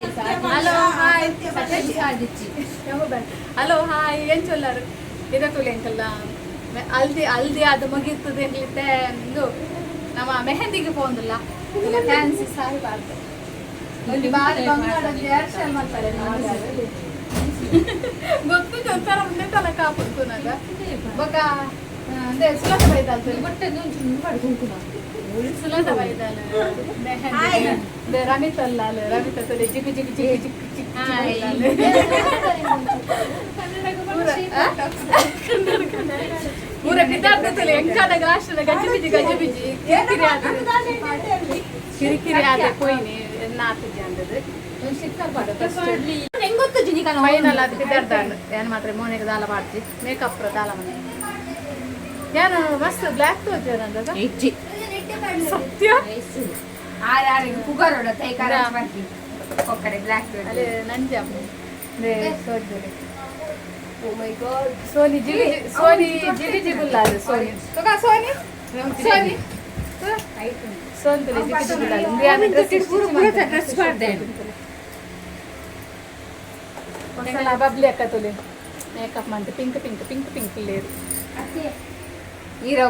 hello hi hello hi ಏನು ಚೊಲ್ಲಾರು ಇದಕ್ಕೂ ಎಂಕಲ್ಲ ಹಲ್ದಿ ಅದು ಮುಗಿತದೆ ಎಂಕ್ಲಿತ್ತೆ ಇದು ನಮ್ಮ ಮೆಹಂದಿಗೆ ಪೋಂದಿಲ್ಲ ಇಲ್ಲ ಫ್ಯಾನ್ಸಿ ಸಾರಿ ಬಾರ್ದು ಒಂದು ಬಾರಿ ಬಂಗಾಳ ಹೇರ್ ಸ್ಟೈಲ್ ಮಾಡ್ತಾರೆ ಗೊತ್ತು ಒಂಥರ ಮುಂದೆ ತಲೆ ಕಾಪುಂಟು ನಾಗ ಬೊಕ್ಕ ಅಂದ್ರೆ ಸುಲಭ ಬೈದಾಲ್ತದೆ ಬಟ್ಟೆ ಸುಲಭ ಬೈದಾಲ ಮೆಹಂದಿ ರಮಿತ್ ಅಲ್ಲ ರಮಿತ್ ಅಲ್ಲ ಜಿಗು ಜಿಗು ಜಿಗು ಜಿಗು ಪೂರ ಬಿದ್ದಾಡ್ತಲೆ ಎಂಕಾದಾಗ ರಾಷ್ಟ್ರದ ಗಜಿಬಿಜಿ ಗಜಿಬಿಜಿ ಕಿರಿಕಿರಿ ಆದ ಕೊಯ್ನಿ ನಾಲ್ಕು ಅಂದದು ಹೆಂಗೊತ್ತು ಜಿನಿಕನ ಫೈನಲ್ ಅದು ಬಿದ್ದಾಡ್ತಾಂಡು ಏನು ಮಾತ್ರ ಮೋನೆಗೆ ದಾಲ ಮಾಡ್ತಿ ಮೇಕಪ್ ದಾಲ ಮನೆ ಏನು ಮಸ್ತ್ ಬ್ಲ್ಯಾಕ್ ತೋಜರ್ ಅಂದದ ಇಜ್ಜಿ ಸತ್ಯ ಆರಾರಿಗೆ ಕುಗರೋಡ ತೈಕಾರ ಬರ್ತಿ ಒಕ್ಕಡೆ ಬ್ಲ್ಯಾಕ್ ಅಲೆ ನಂಜ ಸೋಜರೆ ಓ ಮೈ ಗಾಡ್ ಸೋನಿ ಜಿಗಿ ಜಿಗುಲ್ಲಾದು ಸೋನಿ ತೋಗ ಸೋನಿ ಸೋನಿ ಸೋಂತಲೆ ಜಿಗಿ ಜಿಗುಲ್ಲಾದು ಇಂಡಿಯಾದ ಡ್ರೆಸ್ ಮಾಡ್ದೆ ಒಂದ್ಸಲ ಬಬ್ಲಿ ಅಕ್ಕ ತೊಲೆ ಮೇಕಪ್ ಮಾಡ್ದೆ ಪಿಂಕ್ ಪಿಂಕ್ ಪಿಂಕ್ ಪಿಂಕ್ ಲೇರು ಹೀರೋ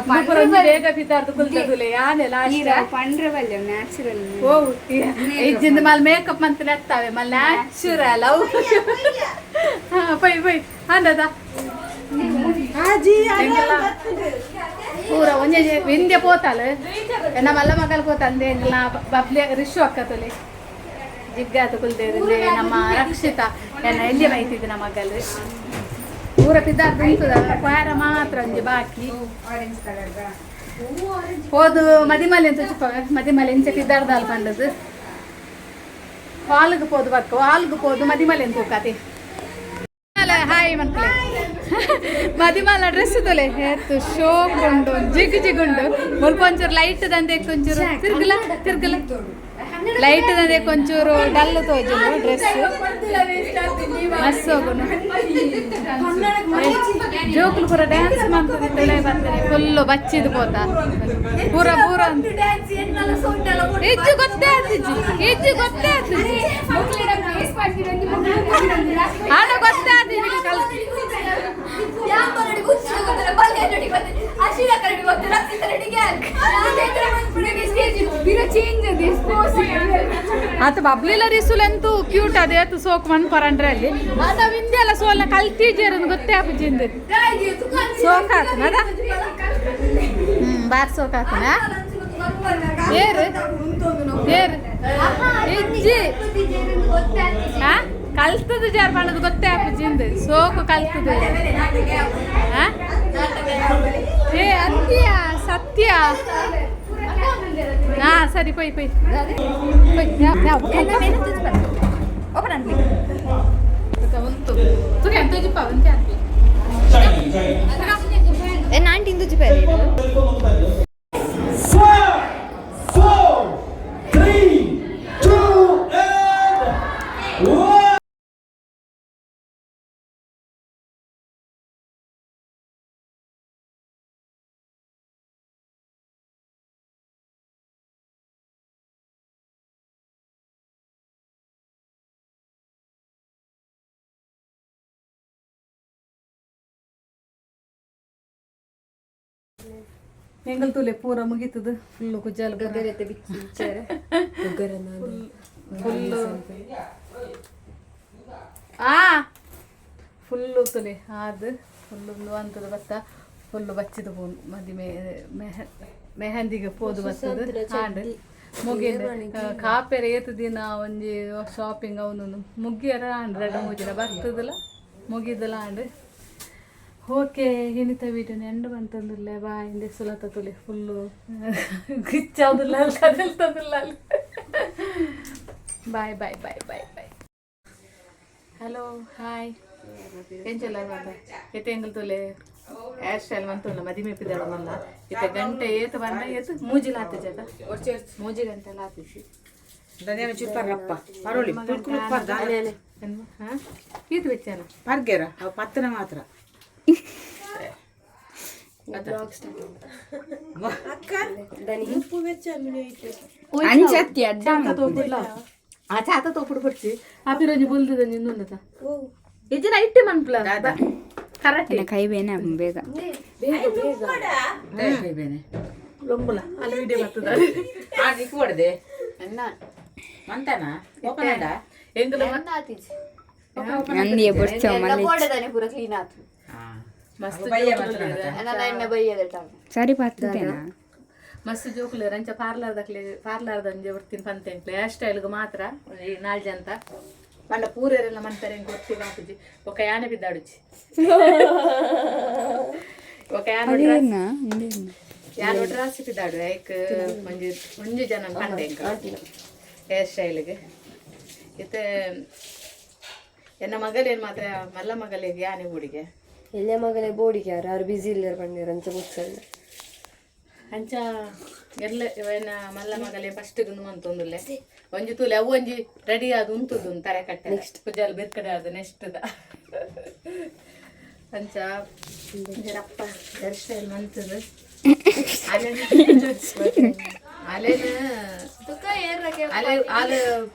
ಬೇಗ ಬಿದ್ದಾರ್ದು ಕುಲ್ತದುಲೆ ಯಾನೆ ಲಾಸ್ಟ್ ಪಂಡ್ರೆ ಬಲ್ಯ ನ್ಯಾಚುರಲ್ ಓ ಇಜ್ಜಿಂದ ಮಲ್ ಮೇಕಪ್ ಮಂತಲೆ ಅತ್ತಾವೆ ಮಲ್ ನ್ಯಾಚುರಲ್ ಅವು ಪೈ ಪೈ ಅಂದದ ಪೂರ ಒಂಜೆ ವಿಂದ್ಯ ಪೋತಾಲ ಎನ್ನ ಮಲ್ಲ ಮಗಲ್ ಪೋತಂದೆ ಎಂಗ್ಲ ಬಬ್ಲಿ ರಿಶು ಅಕ್ಕತೊಲೆ ಜಿಗ್ಗಾತ ಕುಲ್ತೇರಿಂದೆ ನಮ್ಮ ರಕ್ಷಿತಾ ಎನ್ನ ಎಲ್ಲಿ ಬೈತಿದ್ದೆ ನಮ್ಮ ಮಗಲ್ ಪೂರ ಬಿದ್ದಾರ್ದು ಉಂಟದ ಕ್ವಾರ ಮಾತ್ರ ಒಂಜಿ ಬಾಕಿ ಆರೆಂಜ್ ಕಲರ್ ಹೋದು ಮದಿಮಲೆ ಅಂತ ಚುಪ್ಪವೆ ಮದಿಮಲೆ ಎಂಚ ಬಿದ್ದಾರ್ದಾಲ್ ಪಂಡದು ಹಾಲ್ಗೆ ಪೋದು ಬಕ್ಕ ಹಾಲ್ಗೆ ಪೋದು ಮದಿಮಲೆ ಅಂತ ಹೋಗತಿ ಹಾಯ್ ಮಕ್ಕಳೇ ಮದಿಮಲ ಡ್ರೆಸ್ ತೊಲೆ ಎತ್ತು ಶೋಕ್ ಉಂಡು ಜಿಗು ಜಿಗುಂಡು ಮುಲ್ಪ ಒಂಚೂರು ಲೈಟ್ ದಂದೆ ಒಂಚೂರು ತಿರ್ಗಲ ಲೈಟ್ ದಂದೆ ಒಂಚೂರು ಡಲ್ ತೋಜುನು ಡ್ರೆಸ್ ಮಸ್ತ್ ಹೋಗುನು ಜೋಕುಲು ಪೂರ ಡ್ಯಾನ್ಸ್ ಮಾಡ್ತದೆ ತಲೆ ಬರ್ತದೆ ಫುಲ್ಲು ಬಚ್ಚಿದು ಪೋತ ಪೂರ ಪೂರ ಹೆಚ್ಚು ಗೊತ್ತೇ ಆಗ್ತಿಜ್ಜಿ ಹೆಚ್ಚು ಗೊತ್ತೇ ಆಗ್ತಿಜ್ಜಿ ಆಡ ಗೊತ್ತೇ ಆಗ್ತಿಜ್ಜಿ ಆತ ಬಬ್ಲಿಲ ರಿಸುಲೆಂತೂ ಕ್ಯೂಟ್ ಅದೇ ಆತು ಸೋಕ್ ಮನ್ ಪರಂಡ್ರೆ ಅಲ್ಲಿ ಆತ ವಿಂದ್ಯಲ್ಲ ಸೋಲ್ನ ಕಲ್ತೀಜೇರನ್ನು ಗೊತ್ತೇ ಆಪುಜಿಂದು ಸೋಕ್ ಹಾಕನದ ಬಾರ್ ಸೋಕ್ ಹಾಕನ ಏರು ಏರು ಇಜ್ಜಿ ಹಾ ಕಲ್ತದ ಜಾರ್ ಮಾಡೋದು ಗೊತ್ತೇ ಆಪುಜಿಂದು ಸೋಕು ಕಲ್ತದ ಏ ಅತ್ಯ ಸತ್ಯ ಹಾ ಸರಿ ಪೈ ಪೈ ಉಂಟು ತುಗೆ ಎಂತ ಜಿಪ್ಪ ಒಂತೆ ನಾಂಟಿ ಇಂದು ಜಿಪೇರಿ ಹೆಂಗಲ್ ತುಲೆ ಪೂರ ಮುಗೀತದ ಫುಲ್ಲು ಕುಜ್ಜಾಲ ಫುಲ್ಲು ಫುಲ್ಲು ತುಲೆ ಅದು ಫುಲ್ಲು ಅಂತದ ಬತ್ತ ಫುಲ್ಲು ಬಚ್ಚಿದ ಪೋನು ಮದಿಮೆ ಮೆಹಂದಿಗೆ ಪೋದು ಬರ್ತದ ಹಾಂಡ್ ಮುಗಿದ ಕಾಪೆರ ಏತು ದಿನ ಒಂಜಿ ಶಾಪಿಂಗ್ ಅವನು ಮುಗಿಯರ ಹಾಂಡ್ ರೆಡ್ ಮೂಜಿನ ಬರ್ತದಲ್ಲ ಮುಗಿದಲ್ಲ ಹಾಂಡ್ ಓಕೆ ಇನ್ನಿತ ವೀಡಿಯೋನ ಎಂಡ್ ಬಂತಂದಿಲ್ಲ ಬಾ ಹಿಂದೆ ಸುಲತ ತುಳಿ ಫುಲ್ಲು ಗಿಚ್ಚಾವುದಿಲ್ಲ ಕದಲ್ತದಿಲ್ಲ ಅಲ್ಲಿ bye bye bye bye bye hello hi ಎಂಚಲ್ಲ ಎತ್ತೆ ಎಂಗಲ್ ತುಲೆ ಹೇರ್ ಸ್ಟೈಲ್ ಮಂತಲ್ಲ ಮದಿಮೆ ಪಿದಾಳ ಮಲ್ಲ ಇತ್ತೆ ಗಂಟೆ ಏತು ಬಂದ ಏತು ಮೂಜಿಲ ಆತ ಜಗ ಮೂಜಿ ಗಂಟೆ ಎಲ್ಲ ಆತಿಸಿ ಧನಿಯಾ ಚಿಪ್ಪರಪ್ಪ ಪರೋಳಿ ಪುಲ್ಕುಲು ಪರ್ದ ಹಾ ಇದು ಬೆಚ್ಚನ ಪರ್ಗೆರ ಅವು ಪತ್ತನ ಮಾತ್ರ ಅಂಚತ್ತಿ ಅಡ್ಡ ఆ చేతతో ఇప్పుడు పడిచి ఆ పిరోజు బుల్ది నిన్నుండత ఇది నైట్ మన్పుల కరెక్ట్ ಕೈ ಬೇನೆ ಬೇಗ ಲೊಂಬುಲ ಅಲ್ಲಿ ವಿಡಿಯೋ ಬರ್ತದ నీకు పడదే అంతేనా ఓపెన్ ಎಂಗಲ ನಂದಿ ಬಡ್ಚೋ ಮಲ್ಲಿ ಮಸ್ತ್ ಸರಿ ಬರ್ತದೇನಾ ಮಸ್ತ್ ಜೋಕುಲೇರು ಅಂಚ ಪಾರ್ಲರ್ದಂಜೆ ಬರ್ತೀನಿ ಪಂತೆಂಕ್ಲೆ ಹೇರ್ ಸ್ಟೈಲ್ಗೆ ಮಾತ್ರ ಈ ನಾಲ್ಜಿ ಅಂತ ಮಂಡ ಪೂರೆರೆಲ್ಲ ಮಂತಾರೆ ಹೆಂಗೆ ಗೊತ್ತಿಲ್ಲ ಹಾಕುಜಿ ఒక ಯಾನೆ ಬಿದ್ದಾಡುಚಿ ఒక ಯಾನೆ ಡ್ರಾಸ್ ಬಿದ್ದಾಡು ಲೈಕ್ ಒಂಜಿ ಜನ ಕಂಡೆ ಹೇರ್ ಸ್ಟೈಲ್ಗೆ ಇತ್ತೆ ಎನ್ನ ಮಗಲೇನು ಮಾತ್ರ ಮಲ್ಲ ಮಗಲಿಗೆ ಯಾನೆ ಬೂಡಿಗೆ ಎಲ್ಲ ಮಗಲೇ ಬೋಡಿಗೆ ಯಾರು ಬಿಸಿ ಇಲ್ಲ ಬಂದಿರ ಅಂತ ಗೊತ್ತಲ್ಲ ಅಂಚ ಎಲ್ಲ ಇವನ ಮಲ್ಲ ಮಗಲೇ ಫಸ್ಟ್ ಅಂತೊಂದುಲ್ಲೆ ಒಂಜಿ ತೂಲೆ ಅವು ಒಂಜಿ ರೆಡಿ ಆದ ಉಂತುದು ತಾರೆ ಕಟ್ಟೆ ನೆಕ್ಸ್ಟ್ ಪೂಜಾಲ್ ಬೇರ್ಕಡೆ ಆದ ನೆಕ್ಸ್ಟ್ ಅಂಚ ರಪ್ಪ ಹೇರ್ ಸ್ಟೈಲ್ ಮಂತದು ಅಲೆ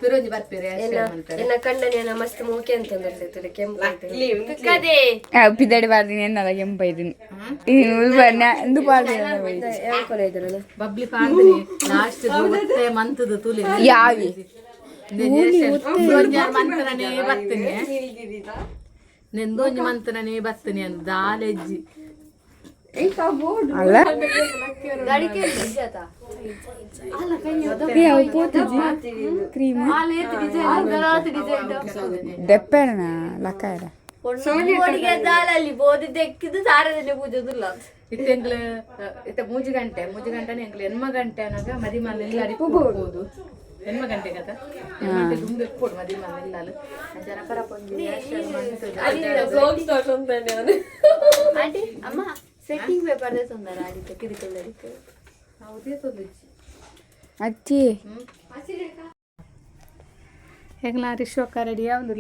ಪಿರೋಜಿ ಬರ್ಪೀರಿ ಎನ್ನ ಕಂಡನೆ ಮಸ್ತ್ ಮೂಕೆ ಅಂತ ಅಂದಿರ್ತೈತೆ ಕೆಂಪು ಪಿದಡಿ ಬಾರ್ದಿನಿ ಏನಲ್ಲ ಕೆಂಪೈದಿನಿ ಎಂದು ಬಾರ್ದಿನಿ ಯಾಕೊಲೆ ಇದ್ರಲ್ಲ ಬಬ್ಲಿ ಪಾಡ್ದಿನಿ ಲಾಸ್ಟ್ ಒತ್ತೆ ಮಂತದು ತುಲಿ ಯಾವಿ ಮಂತನೇ ಬರ್ತೀನಿ ನಿಂದೊಂಜಿ ಮಂತನೇ ಬರ್ತೀನಿ ಅಂತ ದಾಲೆಜ್ಜಿ ಅಲ್ಲ ಕ್ರೀಮ್ ದೆಪ್ಪೆನ ಲಕ್ಕಾಯರ ಇತ್ತೆ ಇತ್ತೆ ಮೂಜಿ ಗಂಟೆ ಎಂಗ್ಲು ಎನ್ಮ ಗಂಟೆ ಅನಾಗ ಮದಿ ಮಲ್ಲ ಇಲ್ಲ ಅಡಿಪೋದು ಎನ್ಮ ಗಂಟೆ ಕದ ಗಂಟೆ ದುಂಬೆ ಕೊಡು ಮದಿ ಮಲ್ಲ ಇಲ್ಲ ಜನ ಪರಪೊಂಜಿ ಆಂಟಿ ಅಮ್ಮ ಸೆಟ್ಟಿಂಗ್ ಪೇಪರ್ ತೊಂದರೆ ಆಡಿತ್ತೆ ಕಿರಿಕೊಳ್ಳಲಿಕ್ಕೆ ಹೌದೇ ತೊಂದಿಚ್ಚಿ ಅಜ್ಜಿ ಹೆಂಗ್ಲ ರಿಶ್ವಕ್ಕ ರೆಡಿ ಯಾವ್ದು